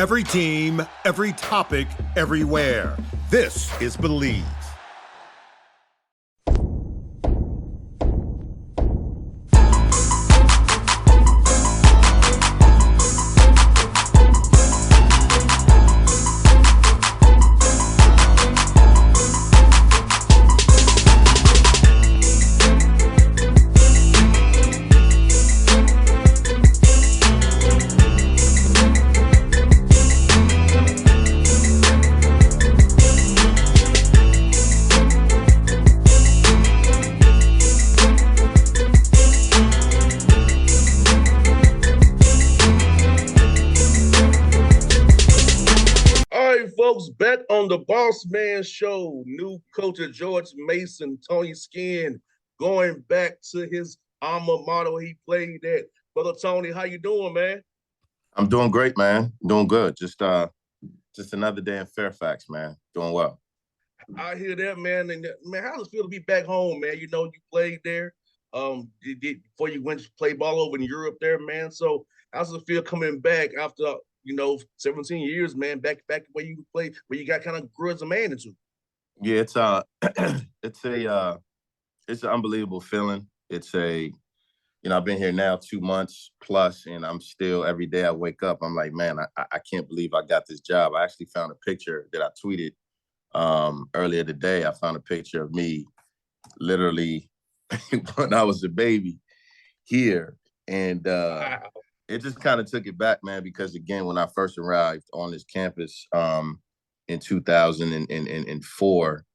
Every team, every topic, everywhere. This is Believe. Folks, back on the Bossman show. New coach of George Mason, Tony Skinn, going back to his alma mater he played at. Brother Tony, how you doing, man? I'm doing great, man. Doing good. Just another day in Fairfax, man. Doing well. I hear that, man. And man, how does it feel to be back home, man? You know, you played there. Before you went to play ball over in Europe there, man. So how does it feel coming back after 17 years, man, back where you played, where you got kind of grew as a man into? Yeah, it's it's an unbelievable feeling. I've been here now 2 months plus, and I'm still every day I wake up, I'm like, man, I can't believe I got this job. I actually found a picture that I tweeted earlier today. I found a picture of me literally when I was a baby here, and Wow. it just kind of took it back, man, because again, when I first arrived on this campus in 2004,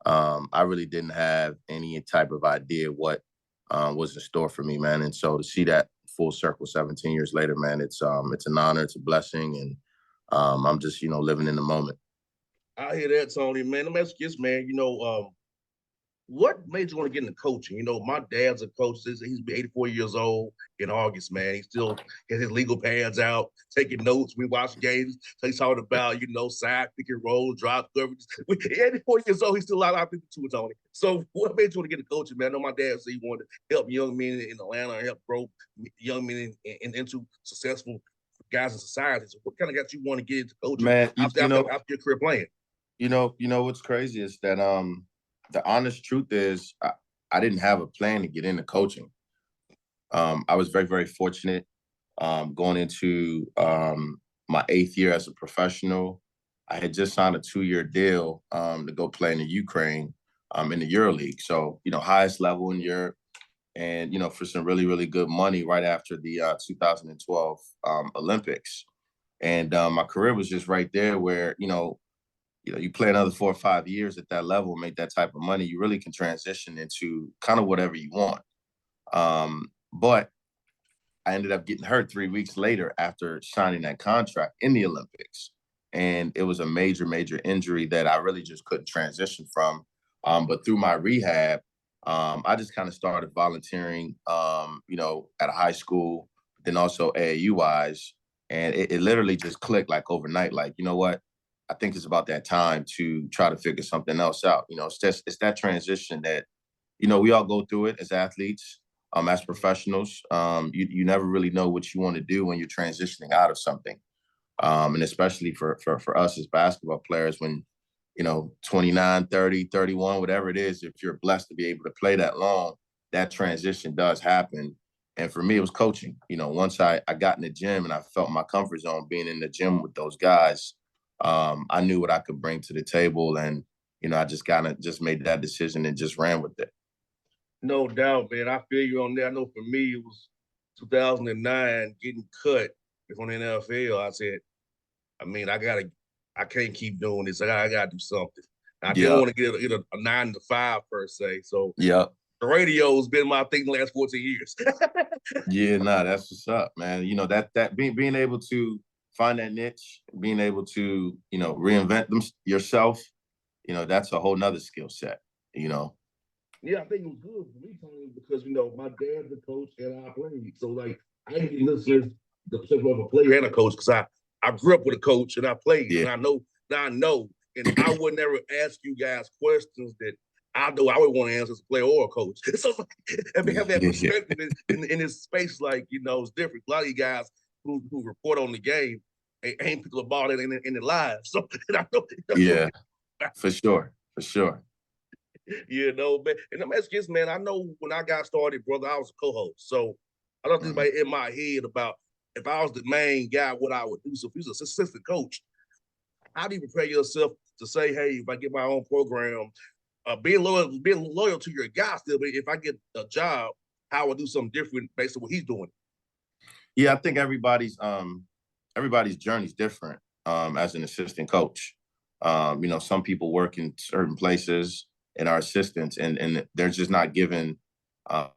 I really didn't have any type of idea what was in store for me, man. And so to see that full circle 17 years later, man, it's an honor, it's a blessing, and I'm just living in the moment. I hear that, Tony, man. Let me ask you this, man. What made you want to get into coaching? My dad's a coach. He's 84 years old in August, man. He still has his legal pads out, taking notes. We watch games. So he's talking about, side pick and roll, drop coverage. 84 years old, he's still out of people too, Tony. So what made you want to get into coaching, man? I know my dad said he wanted to help young men in Atlanta and help grow young men into successful guys in society. So what kind of got you want to get into coaching after your career playing? What's crazy is that the honest truth is I didn't have a plan to get into coaching. I was very, very fortunate going into my 8th year as a professional. I had just signed a 2-year deal to go play in the Ukraine in the EuroLeague. So, highest level in Europe, and, for some really, really good money right after the 2012 Olympics. And my career was just right there where, you play another 4 or 5 years at that level, make that type of money, you really can transition into kind of whatever you want. But I ended up getting hurt 3 weeks later after signing that contract in the Olympics. And it was a major, major injury that I really just couldn't transition from. But through my rehab, I just kind of started volunteering, at a high school, then also AAU-wise. And it literally just clicked like overnight, like, you know what? I think it's about that time to try to figure something else out. It's that transition that, we all go through it as athletes, as professionals. You never really know what you want to do when you're transitioning out of something. And especially for us as basketball players, when, 29, 30, 31, whatever it is, if you're blessed to be able to play that long, that transition does happen. And for me, it was coaching. Once I got in the gym and I felt my comfort zone being in the gym with those guys, I knew what I could bring to the table, and I just kind of just made that decision and just ran with it. No doubt, man. I feel you on that. I know for me, it was 2009 getting cut from the NFL. I said, I can't keep doing this. I gotta do something. I didn't want to get a 9 to 5 per se. So yeah, the radio's been my thing the last 14 years. Yeah, that's what's up, man. That being able to find that niche, being able to, reinvent yourself, that's a whole nother skill set, Yeah, I think it was good for me, Tony, because, my dad's a coach and I played. So, like, I didn't get listeners the perspective of a player and a coach because I grew up with a coach and I played. Yeah. And I know. And I would never ask you guys questions that I know I would want to answer as a player or a coach. So, have that perspective in this space, like, it's different. A lot of you guys who report on the game, ain't people the ball in the live. So I know, Yeah, for sure, for sure. you know, man. And the message is, man, I know when I got started, brother, I was a co-host. So I don't think in my head about if I was the main guy, what I would do. So if you're an assistant coach, how do you prepare yourself to say, hey, if I get my own program, being loyal to your guy still, but if I get a job, how I would do something different based on what he's doing? Yeah, I think everybody's journey is different as an assistant coach. You know, some people work in certain places and are assistants, and they're just not given uh,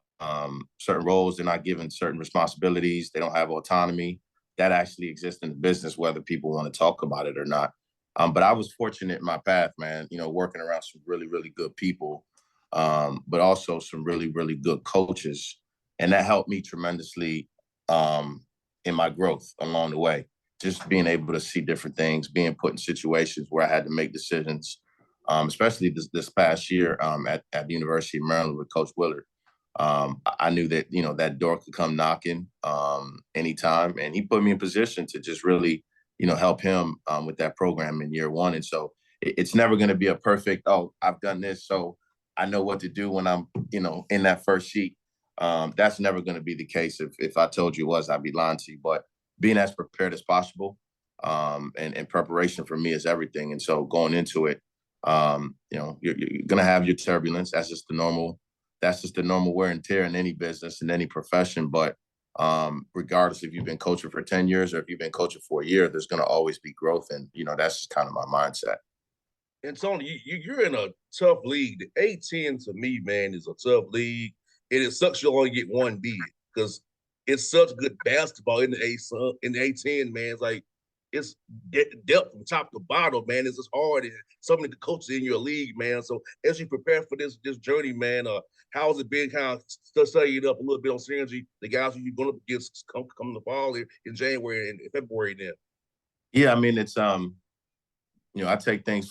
certain roles. They're not given certain responsibilities. They don't have autonomy. That actually exists in the business, whether people want to talk about it or not. But I was fortunate in my path, man. You know, working around some really, really good people, but also some really, really good coaches, and that helped me tremendously in my growth along the way. Just being able to see different things, being put in situations where I had to make decisions, especially this past year at the University of Maryland with Coach Willard. I knew that, you know, that door could come knocking anytime, and he put me in position to just really, you know, help him with that program in year one. And so it's never going to be a perfect, oh, I've done this, so I know what to do when I'm, you know, in that first seat. That's never going to be the case. If I told you it was, I'd be lying to you. But being as prepared as possible, and preparation for me is everything. And so going into it, you know, you're going to have your turbulence. That's just the normal. That's just the normal wear and tear in any business, in any profession. But regardless if you've been coaching for 10 years or if you've been coaching for a year, there's going to always be growth. And, you know, that's just kind of my mindset. And Tony, you're in a tough league. The A10 to me, man, is a tough league. It sucks you only get one bid because it's such good basketball in the A10, man. It's like it's depth from top to bottom, man. It's just hard. And so many coaches in your league, man. So as you prepare for this journey, man, how's it been kind of studying up a little bit on synergy? The guys who you're going to get come to fall in January and February then. Yeah, I mean, it's you know, I take things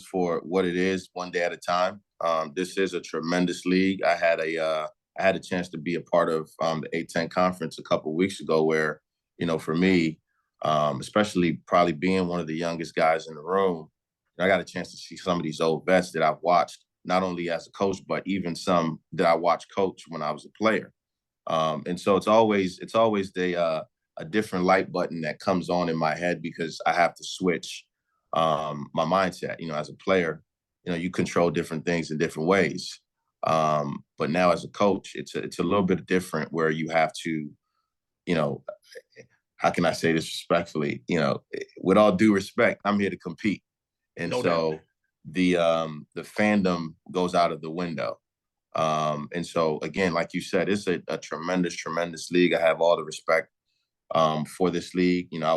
for what it is, one day at a time. This is a tremendous league. I had a chance to be a part of the A10 conference a couple of weeks ago, where, you know, for me, especially probably being one of the youngest guys in the room, I got a chance to see some of these old vets that I've watched, not only as a coach, but even some that I watched coach when I was a player. And so it's always a different light button that comes on in my head because I have to switch my mindset. You know, as a player, you know, you control different things in different ways. But now as a coach, it's a little bit different where you have to, you know, how can I say this respectfully? You know, with all due respect, I'm here to compete. And No doubt. so the fandom goes out of the window. And so again, like you said, it's a tremendous, tremendous league. I have all the respect for this league. You know,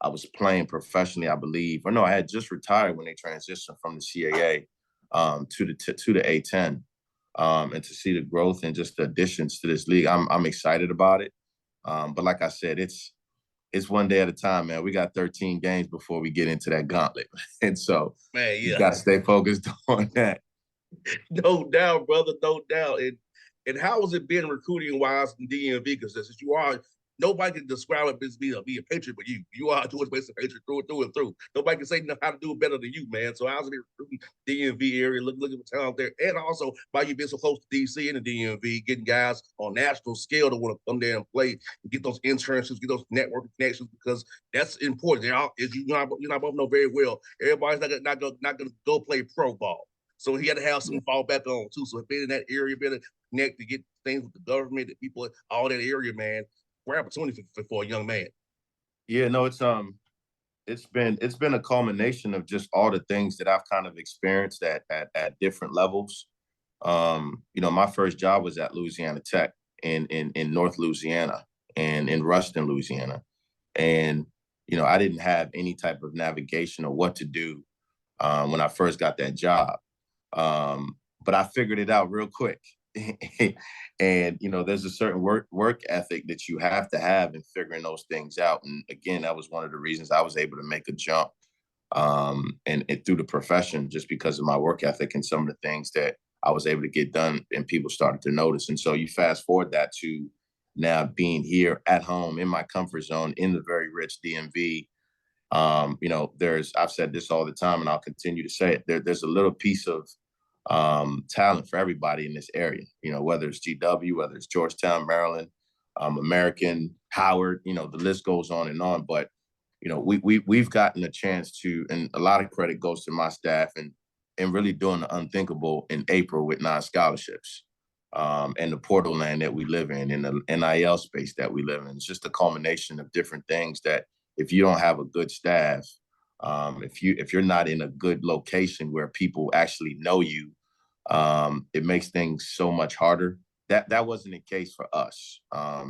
I was playing professionally, I believe, or no, I had just retired when they transitioned from the CAA to the A10, and to see the growth and just the additions to this league, I'm excited about it. But like I said, it's one day at a time, man. We got 13 games before we get into that gauntlet, and so Man, you yeah. got to stay focused on that. No doubt, brother, no doubt. And how has it been recruiting wise in DMV? Because since you are, nobody can describe it as being a patriot, but you are a George Mason patriot through and through. Nobody can say how to do it better than you, man. So how's it been recruiting DMV area, looking for talent there, and also by you being so close to DC and the DMV, getting guys on national scale to want to come there and play and get those internships, get those networking connections, because that's important. They're all, as you not both know very well, everybody's not going to go play pro ball. So he had to have some fall back on too. So being in that area, being to connect to get things with the government, the people, all that area, man, great opportunity for a young man. Yeah, no, it's been a culmination of just all the things that I've kind of experienced at different levels. You know, my first job was at Louisiana Tech in North Louisiana and in Ruston, Louisiana. And, you know, I didn't have any type of navigation or what to do when I first got that job. But I figured it out real quick. And, you know, there's a certain work ethic that you have to have in figuring those things out. And again, that was one of the reasons I was able to make a jump and through the profession, just because of my work ethic and some of the things that I was able to get done and people started to notice. And so you fast forward that to now being here at home in my comfort zone in the very rich DMV. I've said this all the time, and I'll continue to say it. There's a little piece of talent for everybody in this area. Whether it's GW, whether it's Georgetown, Maryland, American, Howard. The list goes on and on. But we've gotten a chance to, and a lot of credit goes to my staff and really doing the unthinkable in April with 9 scholarships. And the portal land that we live in the NIL space that we live in. It's just a culmination of different things that if you don't have a good staff, if you're not in a good location where people actually know you, it makes things so much harder. That wasn't the case for us. A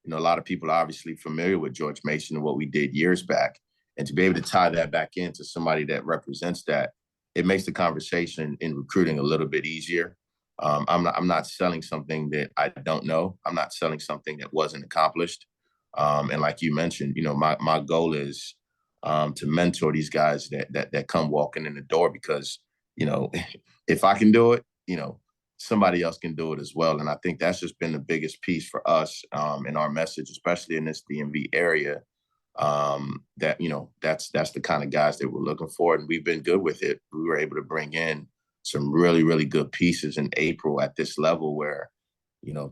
lot of people are obviously familiar with George Mason and what we did years back. And to be able to tie that back into somebody that represents that, it makes the conversation in recruiting a little bit easier. I'm not selling something that I don't know. I'm not selling something that wasn't accomplished. And like you mentioned, my goal is to mentor these guys that come walking in the door because, if I can do it, somebody else can do it as well. And I think that's just been the biggest piece for us in our message, especially in this DMV area, that's the kind of guys that we're looking for. And we've been good with it. We were able to bring in some really, really good pieces in April at this level where,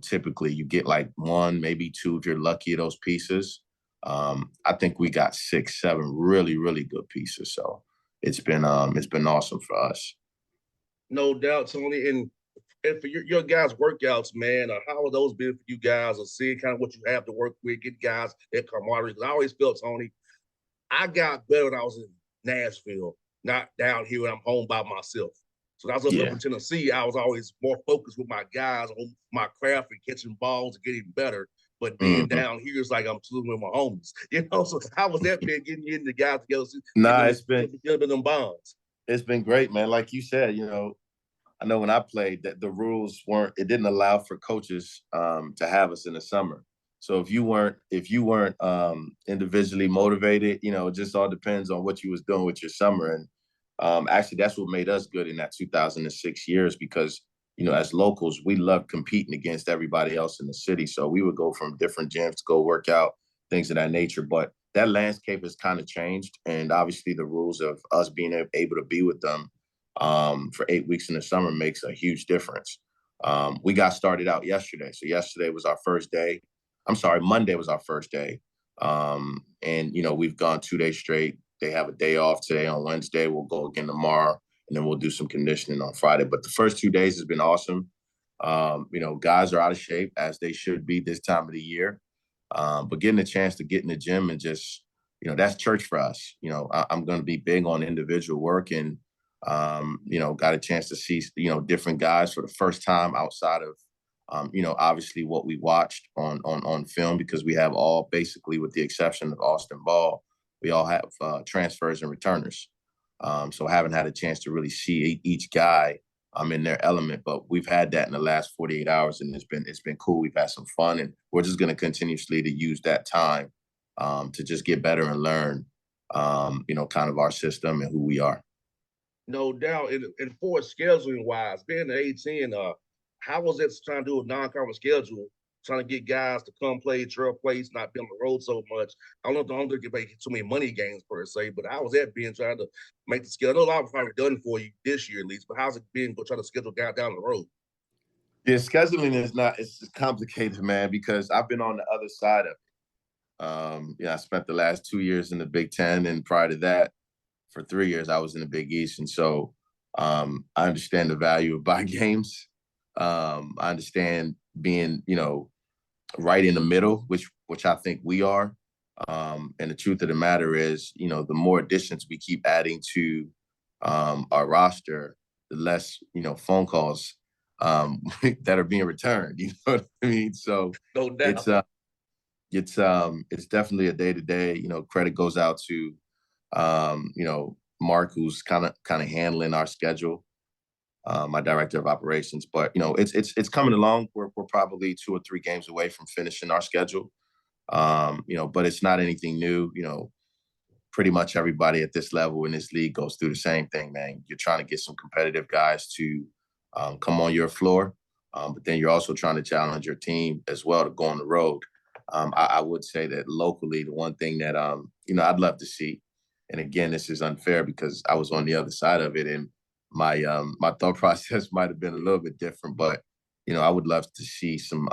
typically you get like 1, maybe 2 if you're lucky of those pieces. I think we got 6, 7 really, really good pieces. So it's been awesome for us. No doubt, Tony. And for your guys' workouts, man, how have those been for you guys? Or seeing kind of what you have to work with, get guys that camaraderie. I always felt, Tony, I got better when I was in Nashville, not down here when I'm home by myself. So when I was up in Tennessee, I was always more focused with my guys on my craft and catching balls and getting better. But being down here is like I'm chilling with my homies, So how was that been getting you and the guys together? It's been them bonds. It's been great, man. Like you said, I know when I played that the rules it didn't allow for coaches to have us in the summer. So if you weren't individually motivated, it just all depends on what you was doing with your summer. And actually that's what made us good in that 2006 years because, as locals, we loved competing against everybody else in the city. So we would go from different gyms to go work out, things of that nature. But that landscape has kind of changed. And obviously the rules of us being able to be with them for 8 weeks in the summer makes a huge difference. We got started out yesterday. So yesterday was our first day. Monday was our first day. And we've gone 2 days straight. They have a day off today. On Wednesday, we'll go again tomorrow, and then we'll do some conditioning on Friday. But the first 2 days has been awesome. Guys are out of shape as they should be this time of the year. But getting a chance to get in the gym and just, that's church for us. I'm going to be big on individual work and, got a chance to see, different guys for the first time outside of, obviously what we watched on film because we have all basically, with the exception of Austin Ball, we all have transfers and returners. So I haven't had a chance to really see each guy in their element, but we've had that in the last 48 hours and it's been cool. We've had some fun and we're just going to continuously to use that time to just get better and learn, kind of our system and who we are. No doubt. And for scheduling wise, being the A10, how was it trying to do a non-conference schedule, trying to get guys to come play Trail Place, not be on the road so much? I don't know if they make too many money games per se, but how was that being trying to make the schedule? I know a lot of probably done for you this year at least, but how's it been trying to schedule down the road? Yeah, scheduling it's complicated, man, because I've been on the other side of it. I spent the last 2 years in the Big Ten, and prior to that, for 3 years, I was in the Big East. And so I understand the value of bye games. I understand being, right in the middle, which I think we are. And the truth of the matter is, the more additions we keep adding to our roster, the less, phone calls that are being returned. You know what I mean? So no doubt. It's definitely a day-to-day, credit goes out to Mark, who's kind of handling our schedule, my director of operations. But it's coming along. We're probably 2 or 3 games away from finishing our schedule. But it's not anything new. Pretty much everybody at this level in this league goes through the same thing, man. You're trying to get some competitive guys to come on your floor. but then you're also trying to challenge your team as well to go on the road. I would say that locally, the one thing that I'd love to see, and again, this is unfair because I was on the other side of it, and my thought process might have been a little bit different, but I would love to see some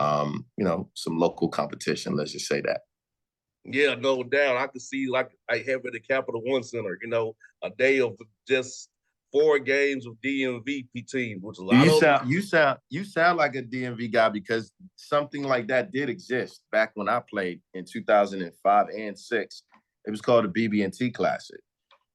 some local competition. Let's just say that. Yeah, no doubt. I could see like I have at the Capital One Center, a day of just 4 games of DMV teams, which a lot You of them. sound like a DMV guy because something like that did exist back when I played in 2005 and 6. It was called the BB&T Classic.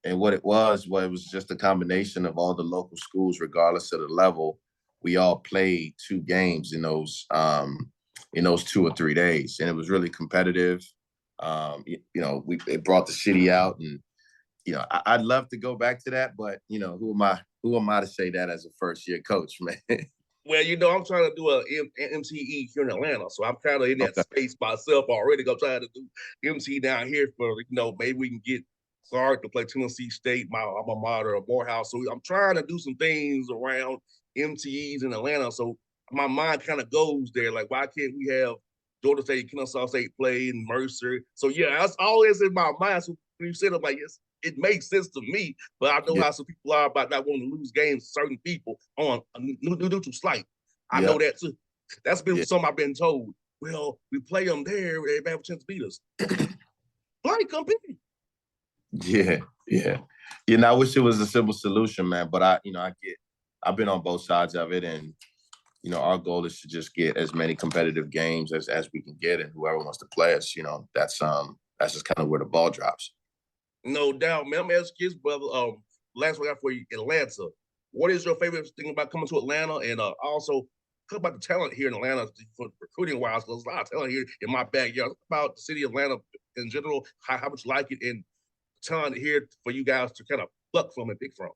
And what it was it was just a combination of all the local schools, regardless of the level. We all played 2 games in those 2 or 3 days, and it was really competitive. It brought the city out, and I'd love to go back to that, but who am I? Who am I to say that as a first-year coach, man? Well, I'm trying to do a MTE here in Atlanta, so I'm kind of in that Okay. space myself already. I'm trying to do MT down here for maybe we can get Clark to play Tennessee State, my alma mater, or Morehouse. So I'm trying to do some things around MTEs in Atlanta. So my mind kind of goes there. Like, why can't we have Georgia State, Kennesaw State play and Mercer? So yeah, that's always in my mind. So when you said it, I'm like, yes, it makes sense to me, but I know Yeah. how some people are about not wanting to lose games to certain people on a neutral slight. I Yeah. know that too. That's been Yeah. something I've been told. Well, we play them there, they have a chance to beat us. Play, compete. Yeah, yeah. I wish it was a simple solution, man. But I've been on both sides of it, and our goal is to just get as many competitive games as we can get, and whoever wants to play us, that's just kind of where the ball drops. No doubt, man. I'm asking you, brother. Last one I got for you, Atlanta. What is your favorite thing about coming to Atlanta? And also, talk about the talent here in Atlanta for recruiting wise. There's a lot of talent here in my backyard. Talk about the city of Atlanta in general, how much you like it, and talent here for you guys to kind of pluck from and pick from.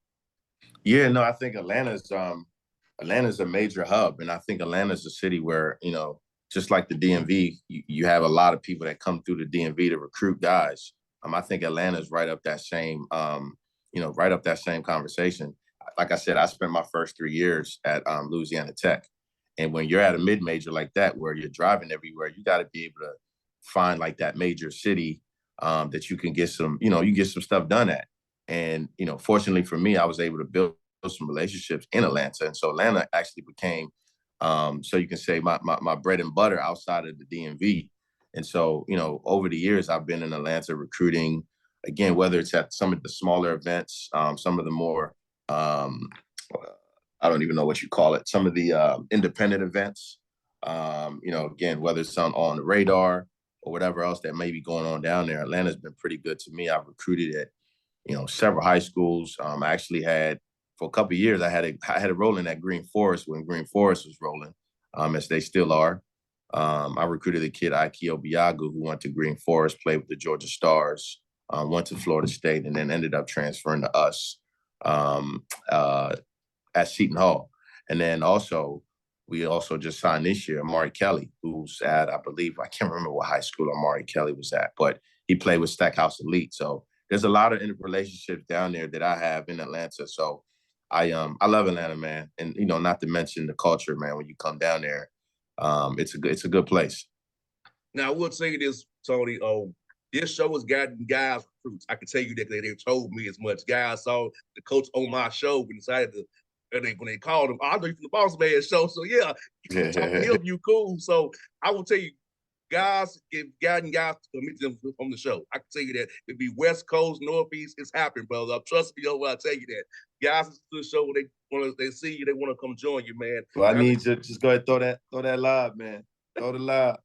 Yeah, no, I think Atlanta's a major hub, and I think Atlanta's a city where just like the DMV, you have a lot of people that come through the DMV to recruit guys. I think Atlanta's right up that same conversation. Like I said, I spent my first 3 years at Louisiana Tech, and when you're at a mid major like that, where you're driving everywhere, you got to be able to find like that major city that you can get you get some stuff done at. And fortunately for me, I was able to build some relationships in Atlanta, and so Atlanta actually became, so you can say my bread and butter outside of the DMV. And so over the years, I've been in Atlanta recruiting. Again, whether it's at some of the smaller events, some of the more I don't even know what you call it, some of the independent events. Again, whether it's on the radar or whatever else that may be going on down there, Atlanta's been pretty good to me. I've recruited at several high schools. I actually had for a couple of years I had a role in at Green Forest when Green Forest was rolling, as they still are. I recruited a kid, Ikeo Biagu, who went to Green Forest, played with the Georgia Stars, went to Florida State, and then ended up transferring to us at Seton Hall. And then we also just signed this year Amari Kelly, who's at, I believe, I can't remember what high school Amari Kelly was at, but he played with Stackhouse Elite. So there's a lot of relationships down there that I have in Atlanta. So I love Atlanta, man. And, not to mention the culture, man, when you come down there, it's a good place. Now, I will say this, Tony. This show has gotten guys recruits. I can tell you that they told me as much. Guys saw the coach on my show and decided to, when they called him, I know you from the Bossman show. So, yeah, you talk to him, you cool. So, I will tell you, guys, if gotten guys to meet them on the show, I can tell you that it'd be West Coast, Northeast, it's happening, brother. Trust me, when I tell you that. Guys to the show when they see you, they want to come join you, man. Well, I need to just go ahead and throw that live, man. Throw the live.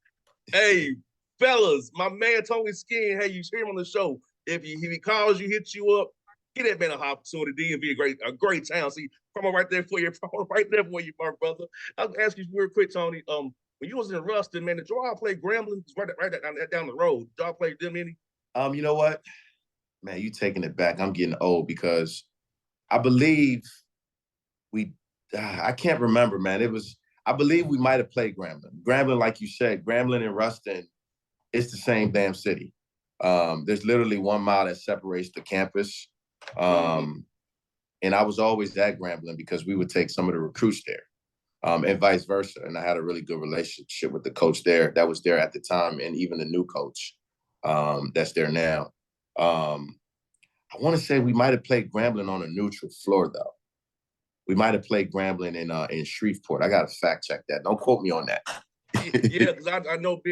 Hey, fellas, my man Tony Skinn, hey, you hear him on the show. If he calls you, hits you up, get that man an opportunity and be a great town. See, promo right there for you, my brother. I'll ask you real quick, Tony. When you was in Ruston, man, did y'all play Grambling? It's right down the road. Did y'all play them any? You know what? Man, you taking it back. I'm getting old because I believe I can't remember, man. I believe we might have played Grambling. Grambling, like you said, Grambling and Ruston, it's the same damn city. There's literally 1 mile that separates the campus. And I was always at Grambling because we would take some of the recruits there. and vice versa. And I had a really good relationship with the coach there that was there at the time, and even the new coach that's there now. I want to say we might have played Grambling on a neutral floor, though. We might have played Grambling in Shreveport. I got to fact check that. Don't quote me on that. Yeah, because I know I've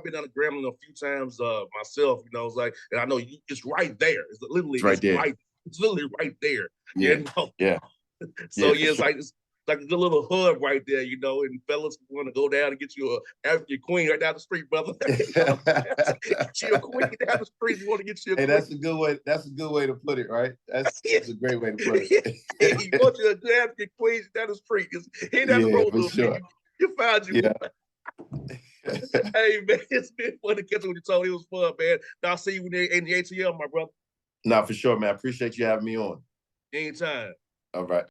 been on the Grambling a few times myself. You know, it's like, and I know it's right there. It's literally It's right there. It's literally right there. Yeah. You know? Yeah. So yeah, it's like a good little hub right there, you know, and fellas want to go down and get you a African queen right down the street, brother. Get you a queen down the street. You want to get you a queen. That's a good way. That's a good way to put it, right? That's a great way to put it. You want you a good African queen down the street. He down the road a little bit. You find you. Yeah. Hey man, it's been fun to catch up with you, Tony. It was fun, man. I'll see you in the ATL, my brother. No, for sure, man. I appreciate you having me on. Anytime. All right.